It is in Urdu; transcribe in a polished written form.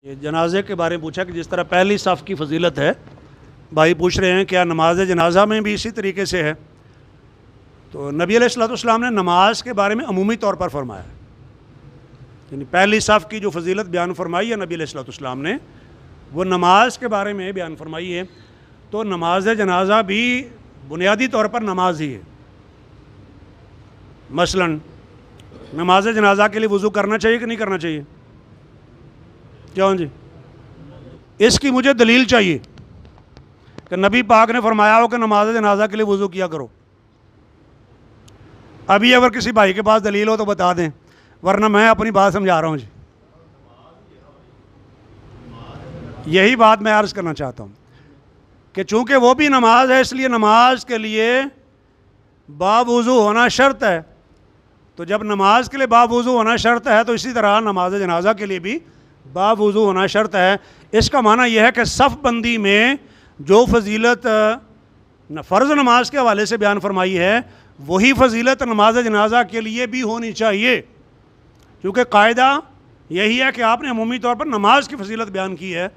یہ جنازے کے بارے میں پوچھا کہ جس طرح پہلی صف کی فضیلت ہے، بھائی پوچھ رہے ہیں کیا نماز جنازہ میں بھی اسی طریقے سے ہے؟ تو نبی علیہ الصلوۃ والسلام نے نماز کے بارے میں عمومی طور پر فرمایا ہے، یعنی پہلی صف کی جو فضیلت بیان فرمائی ہے نبی علیہ الصلوۃ والسلام نے، وہ نماز کے بارے میں بیان فرمائی ہے۔ تو نماز جنازہ بھی بنیادی طور پر نماز ہی ہے۔ مثلا نماز جنازہ کے لیے وضو کرنا چاہیے کہ نہیں کرنا چاہیے؟ کیوں جی؟ اس کی مجھے دلیل چاہیے کہ نبی پاک نے فرمایا ہو کہ نماز جنازہ کے لیے وضو کیا کرو۔ ابھی اگر کسی بھائی کے پاس دلیل ہو تو بتا دیں، ورنہ میں اپنی بات سمجھا رہا ہوں جی۔ یہی بات میں عرض کرنا چاہتا ہوں کہ چونکہ وہ بھی نماز ہے، اس لیے نماز کے لیے باوضو ہونا شرط ہے۔ تو جب نماز کے لیے باوضو ہونا شرط ہے تو اسی طرح نماز جنازہ کے لیے بھی باوضو ہونا شرط ہے۔ اس کا معنی یہ ہے کہ صف بندی میں جو فضیلت فرض نماز کے حوالے سے بیان فرمائی ہے، وہی فضیلت نماز جنازہ کے لیے بھی ہونی چاہیے، کیونکہ قاعدہ یہی ہے کہ آپ نے عمومی طور پر نماز کی فضیلت بیان کی ہے۔